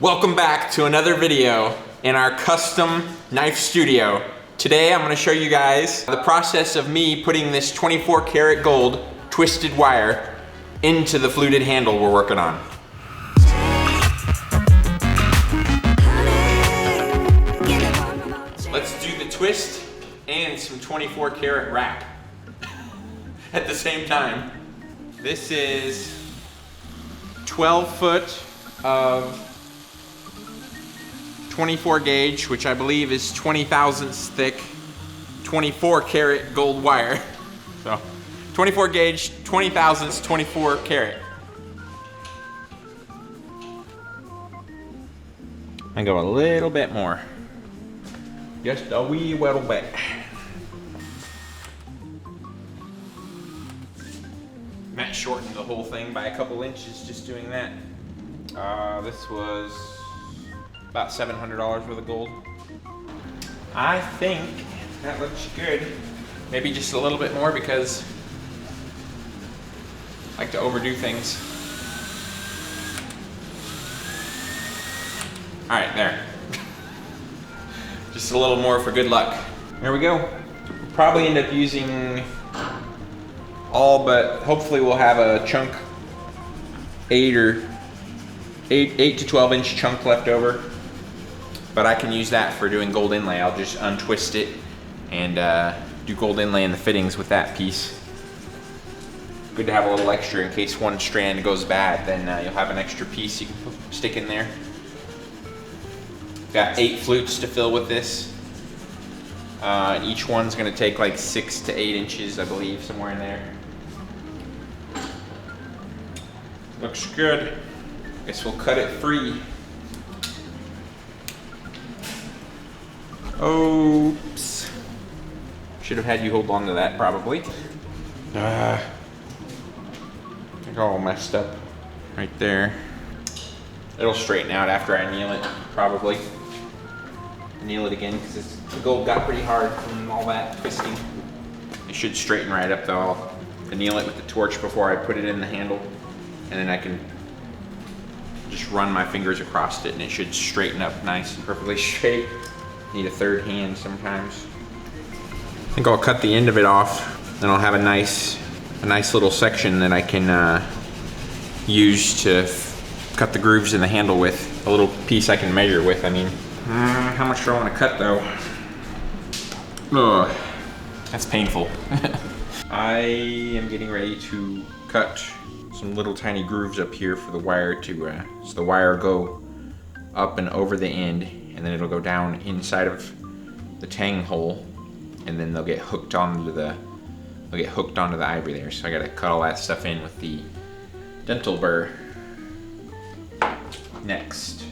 Welcome back to another video in our custom knife studio. Today I'm going to show you guys the process of me putting this 24 karat gold twisted wire into the fluted handle we're working on. Let's do the twist and some 24 karat wrap at the same time. This is 12 foot of 24 gauge, which I believe is 20 thousandths thick, 24 karat gold wire. So 24 gauge, 20 thousandths, 24 karat. I go a little bit more. Just a wee little bit. Matt shortened the whole thing by a couple inches just doing that. This was about $700 worth of gold. I think that looks good. Maybe just a little bit more because I like to overdo things. All right, there. Just a little more for good luck. There we go. Probably end up using all, but hopefully we'll have a chunk, 8 to 12 inch chunk left over. But I can use that for doing gold inlay. I'll just untwist it and do gold inlay in the fittings with that piece. Good to have a little extra in case one strand goes bad, then you'll have an extra piece you can stick in there. Got 8 flutes to fill with this. Each one's gonna take like 6 to 8 inches, I believe, somewhere in there. Looks good. Guess we'll cut it free. Oops. Should have had you hold on to that probably. I got all messed up right there. It'll straighten out after I anneal it, probably. Anneal it again because the gold got pretty hard from all that twisting. It should straighten right up though. I'll anneal it with the torch before I put it in the handle, and then I can just run my fingers across it and it should straighten up nice and perfectly straight. Need a third hand sometimes. I think I'll cut the end of it off, then I'll have a nice little section that I can use to cut the grooves in the handle with. A little piece I can measure with, I mean. How much do I want to cut though? Ugh, that's painful. I am getting ready to cut some little tiny grooves up here for the wire to, so the wire will go up and over the end, and then it'll go down inside of the tang hole, and then they'll get hooked onto the ivory there. So I gotta cut all that stuff in with the dental burr next.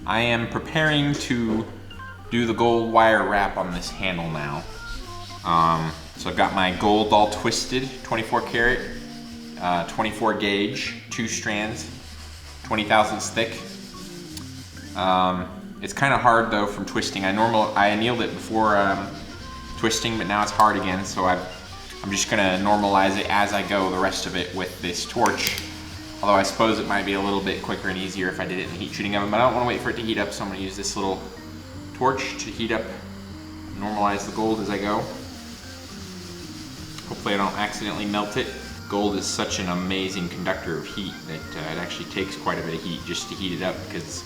I am preparing to do the gold wire wrap on this handle now. So I've got my gold all twisted, 24 karat, 24 gauge, 2 strands, 20 thousandths thick. It's kind of hard though from twisting. I annealed it before twisting, but now it's hard again. So I'm just gonna normalize it as I go, the rest of it with this torch. Although I suppose it might be a little bit quicker and easier if I did it in the heat treating oven, but I don't want to wait for it to heat up, so I'm going to use this little torch to heat up, normalize the gold as I go. Hopefully I don't accidentally melt it. Gold is such an amazing conductor of heat that it actually takes quite a bit of heat just to heat it up, because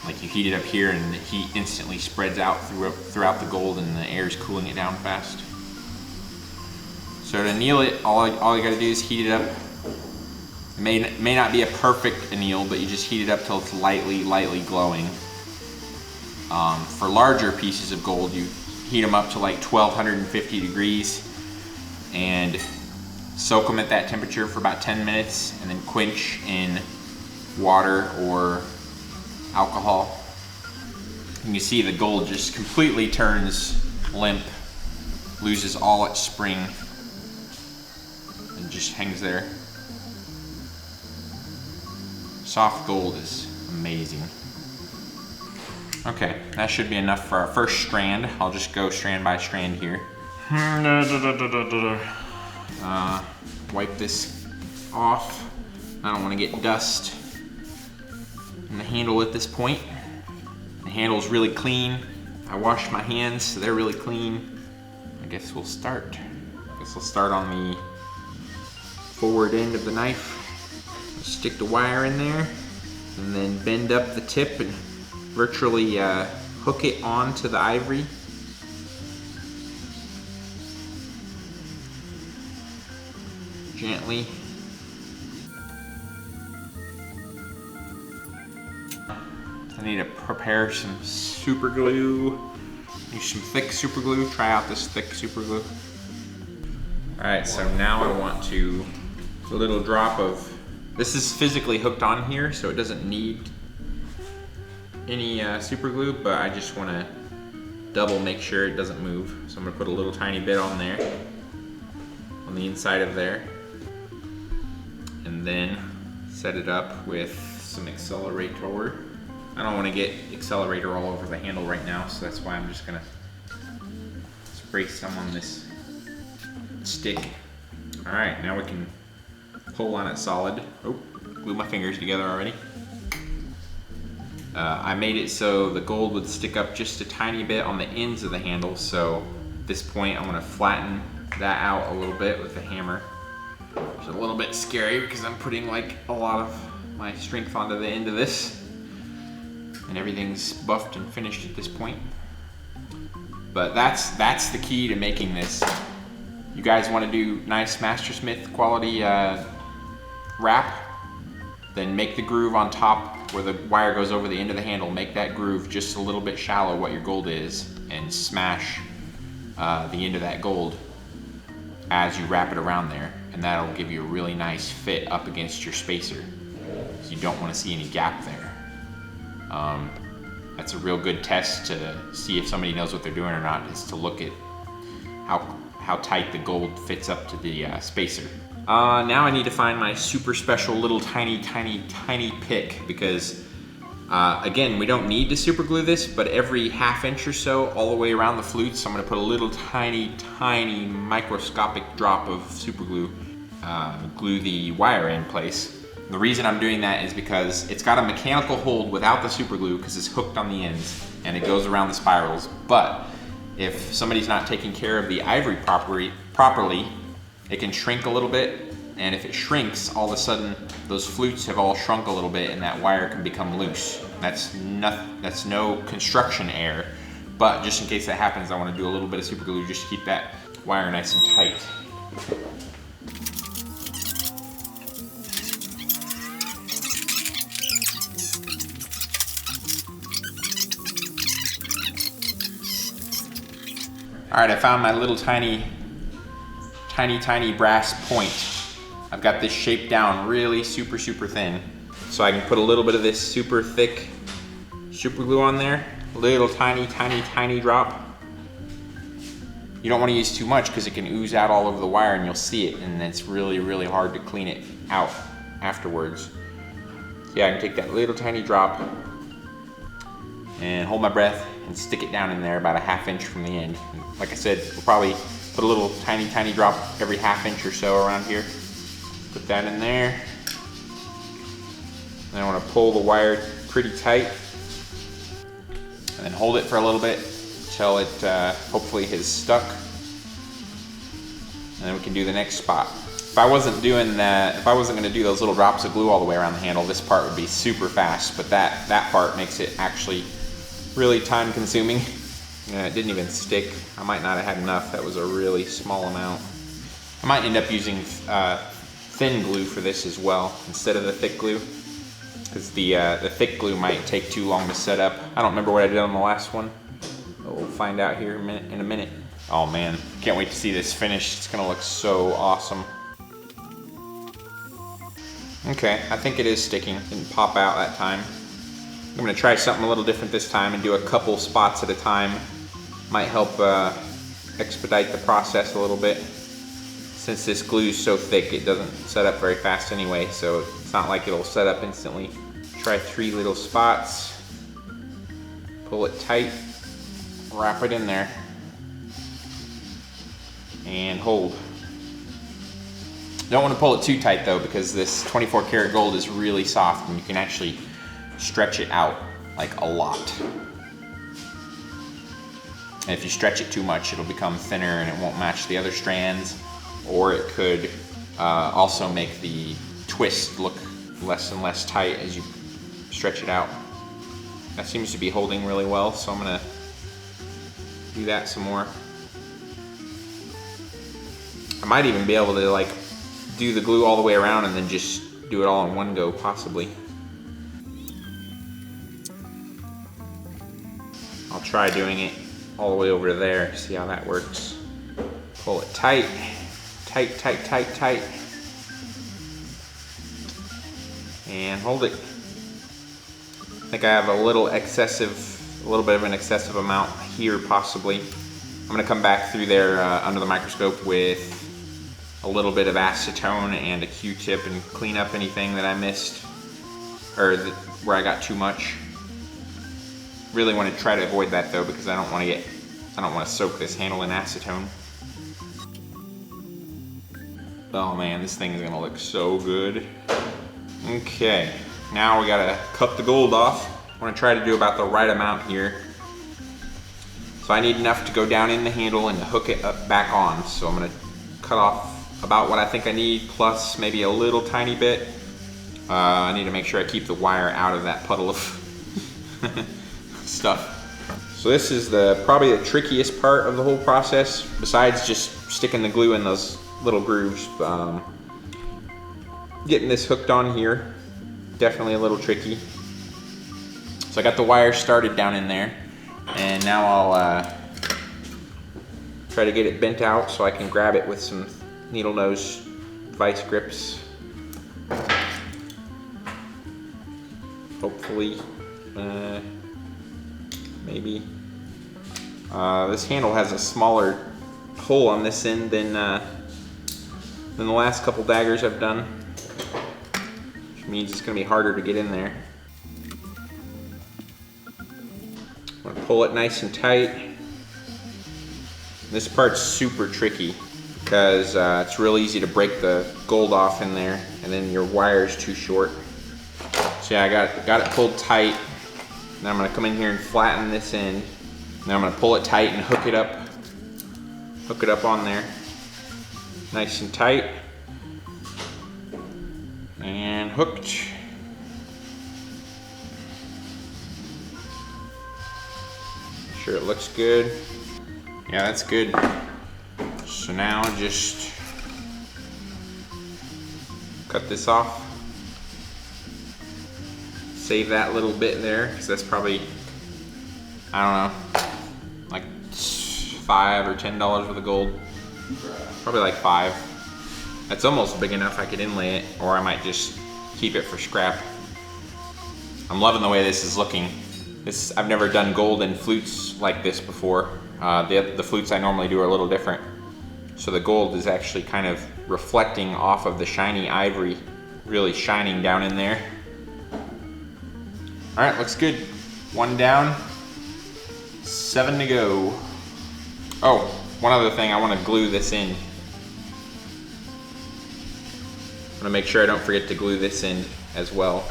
like you heat it up here and the heat instantly spreads out throughout the gold and the air is cooling it down fast. So to anneal it, all you got to do is heat it up. It may not be a perfect anneal, but you just heat it up till it's lightly glowing. For larger pieces of gold, you heat them up to like 1250 degrees and soak them at that temperature for about 10 minutes and then quench in water or alcohol. And you see the gold just completely turns limp, loses all its spring, and just hangs there. Soft gold is amazing. Okay, that should be enough for our first strand. I'll just go strand by strand here. Wipe this off. I don't want to get dust in the handle at this point. The handle's really clean. I washed my hands, so they're really clean. I guess we'll start. We'll start on the forward end of the knife. Stick the wire in there, and then bend up the tip and virtually hook it onto the ivory. Gently. I need to prepare some super glue. Use some thick super glue. Try out this thick super glue. All right, so now I want to, a little drop of, this is physically hooked on here, so it doesn't need any super glue, but I just want to double make sure it doesn't move. So I'm gonna put a little tiny bit on there, on the inside of there, and then set it up with some accelerator. I don't want to get accelerator all over the handle right now, so that's why I'm just gonna spray some on this stick. All right, now we can pull on it solid. Oh, glue my fingers together already. I made it so the gold would stick up just a tiny bit on the ends of the handle, so at this point I'm gonna flatten that out a little bit with the hammer. It's a little bit scary because I'm putting like a lot of my strength onto the end of this, and everything's buffed and finished at this point. But that's the key to making this. You guys want to do nice Mastersmith quality wrap, then make the groove on top where the wire goes over the end of the handle. Make that groove just a little bit shallow what your gold is, and smash the end of that gold as you wrap it around there, and that'll give you a really nice fit up against your spacer. So you don't want to see any gap there. That's a real good test to see if somebody knows what they're doing or not, is to look at how tight the gold fits up to the spacer. Now I need to find my super special little tiny pick, because again, we don't need to super glue this, but every ½ inch or so all the way around the flutes, I'm gonna put a little tiny microscopic drop of super glue, glue the wire in place. The reason I'm doing that is because it's got a mechanical hold without the super glue, because it's hooked on the ends and it goes around the spirals. But if somebody's not taking care of the ivory properly, it can shrink a little bit, and if it shrinks, all of a sudden those flutes have all shrunk a little bit and that wire can become loose. That's no construction error, but just in case that happens, I want to do a little bit of super glue just to keep that wire nice and tight. All right, I found my little tiny brass point. I've got this shaped down really super thin, so I can put a little bit of this super thick super glue on there. A little tiny drop. You don't want to use too much because it can ooze out all over the wire and you'll see it, and it's really hard to clean it out afterwards. So yeah, I can take that little tiny drop and hold my breath and stick it down in there about a ½ inch from the end. And like I said, we'll probably put a little tiny drop every ½ inch or so around here. Put that in there. Then I want to pull the wire pretty tight, and then hold it for a little bit until it hopefully has stuck. And then we can do the next spot. If I wasn't doing that, if I wasn't going to do those little drops of glue all the way around the handle, this part would be super fast, but that part makes it actually really time consuming. It didn't even stick. I might not have had enough. That was a really small amount. I might end up using thin glue for this as well instead of the thick glue, because the thick glue might take too long to set up. I don't remember what I did on the last one, but we'll find out here in a minute. Oh man, can't wait to see this finished. It's gonna look so awesome. Okay, I think it is sticking. Didn't pop out that time. I'm gonna try something a little different this time and do a couple spots at a time. Might help expedite the process a little bit. Since this glue is so thick, it doesn't set up very fast anyway, so it's not like it'll set up instantly. Try 3 little spots. Pull it tight, wrap it in there, and hold. Don't want to pull it too tight though, because this 24 karat gold is really soft and you can actually stretch it out like a lot. And if you stretch it too much, it'll become thinner and it won't match the other strands, or it could also make the twist look less and less tight as you stretch it out. That seems to be holding really well, so I'm gonna do that some more. I might even be able to like do the glue all the way around and then just do it all in one go, possibly. I'll try doing it all the way over there, see how that works. Pull it tight, tight, tight, tight, tight, and hold it. I think I have a little bit of an excessive amount here, possibly. I'm gonna come back through there under the microscope with a little bit of acetone and a Q-tip and clean up anything that I missed, or where I got too much. Really want to try to avoid that though, because I don't want to soak this handle in acetone. Oh man, this thing is gonna look so good. Okay, now we gotta cut the gold off. I'm gonna try to do about the right amount here. So I need enough to go down in the handle and to hook it up back on. So I'm gonna cut off about what I think I need, plus maybe a little tiny bit. I need to make sure I keep the wire out of that puddle of stuff. So this is probably the trickiest part of the whole process, besides just sticking the glue in those little grooves. Getting this hooked on here, definitely a little tricky. So I got the wire started down in there, and now I'll try to get it bent out so I can grab it with some needle nose vice grips. Hopefully, maybe. This handle has a smaller hole on this end than the last couple daggers I've done, which means it's going to be harder to get in there. I'm going to pull it nice and tight. This part's super tricky because it's real easy to break the gold off in there, and then your wire's too short. So yeah, I got it pulled tight. Now I'm going to come in here and flatten this end. Now I'm going to pull it tight and hook it up on there. Nice and tight. And hooked. Make sure it looks good. Yeah, that's good. So now just cut this off. Save that little bit there, because that's probably, I don't know, like $5 or $10 worth of gold. Probably like 5. That's almost big enough I could inlay it, or I might just keep it for scrap. I'm loving the way this is looking. I've never done gold in flutes like this before. The flutes I normally do are a little different. So the gold is actually kind of reflecting off of the shiny ivory, really shining down in there. All right, looks good. 1 down, 7 to go. Oh, one other thing, I want to glue this in. I want to make sure I don't forget to glue this in as well.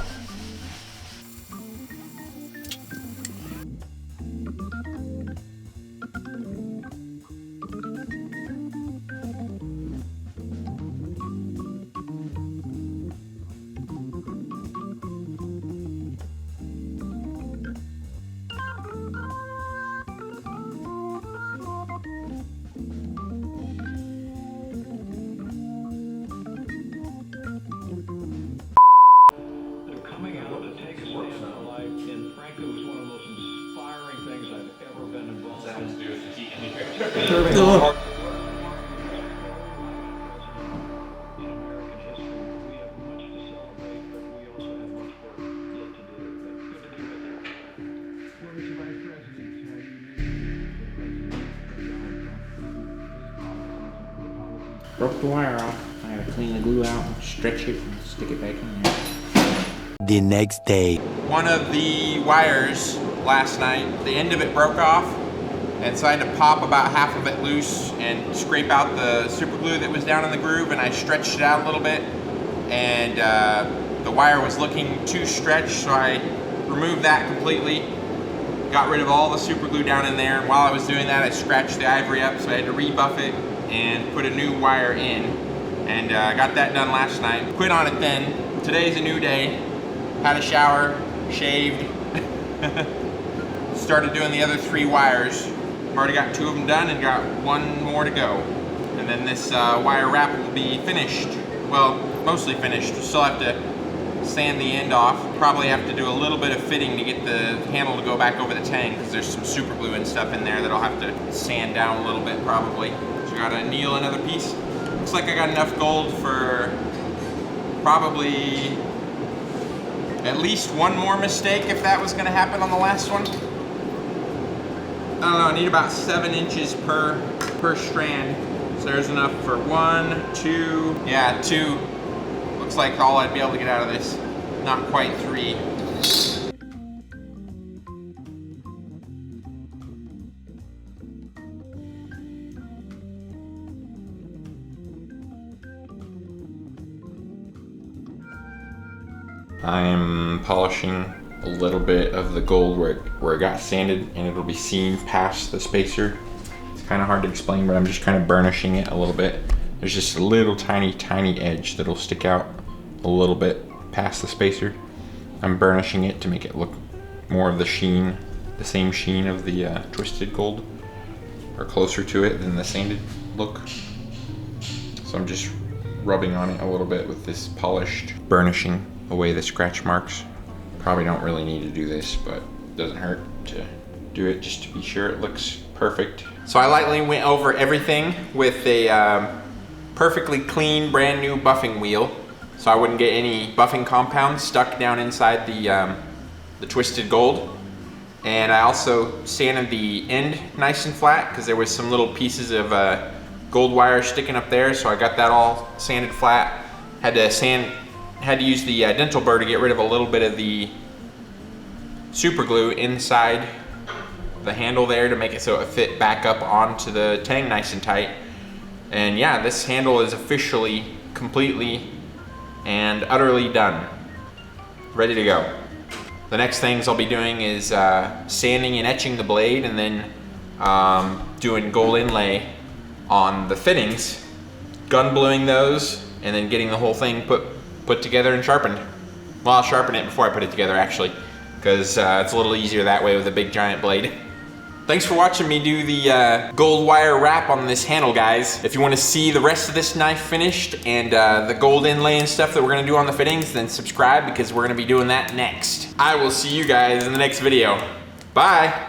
Broke the wire off. I gotta clean the glue out, stretch it, and stick it back in there. The next day. One of the wires last night, the end of it broke off, and so I had to pop about half of it loose and scrape out the super glue that was down in the groove, and I stretched it out a little bit, and the wire was looking too stretched, so I removed that completely, got rid of all the super glue down in there, and while I was doing that I scratched the ivory up, so I had to rebuff it and put a new wire in, and got that done last night. Quit on it then. Today's a new day. Had a shower, shaved, started doing the other 3 wires. Already got 2 of them done and got 1 more to go. And then this wire wrap will be finished. Well, mostly finished. Still have to sand the end off. Probably have to do a little bit of fitting to get the handle to go back over the tang, because there's some super glue and stuff in there that I'll have to sand down a little bit probably. So I gotta anneal another piece. Looks like I got enough gold for probably at least 1 more mistake if that was gonna happen on the last one. I don't know, I need about 7 inches per strand. So there's enough for 1, 2, yeah, 2. Looks like all I'd be able to get out of this. Not quite 3. I'm polishing a little bit of the gold where it got sanded, and it'll be seen past the spacer. It's kind of hard to explain, but I'm just kind of burnishing it a little bit. There's just a little tiny edge that'll stick out a little bit past the spacer. I'm burnishing it to make it look more of the sheen, the same sheen of the twisted gold, or closer to it than the sanded look. So I'm just rubbing on it a little bit with this polished, burnishing away the scratch marks. Probably don't really need to do this, but it doesn't hurt to do it just to be sure it looks perfect. So I lightly went over everything with a perfectly clean, brand new buffing wheel, so I wouldn't get any buffing compounds stuck down inside the twisted gold. And I also sanded the end nice and flat, because there was some little pieces of gold wire sticking up there, so I got that all sanded flat. Had to use the dental burr to get rid of a little bit of the super glue inside the handle there to make it so it fit back up onto the tang nice and tight. And yeah, this handle is officially, completely, and utterly done. Ready to go. The next things I'll be doing is sanding and etching the blade, and then doing gold inlay on the fittings, gun bluing those, and then getting the whole thing put together and sharpened. Well, I'll sharpen it before I put it together actually, because it's a little easier that way with a big giant blade. Thanks for watching me do the gold wire wrap on this handle, guys. If you want to see the rest of this knife finished and the gold inlay and stuff that we're going to do on the fittings, then subscribe, because we're going to be doing that next. I will see you guys in the next video. Bye!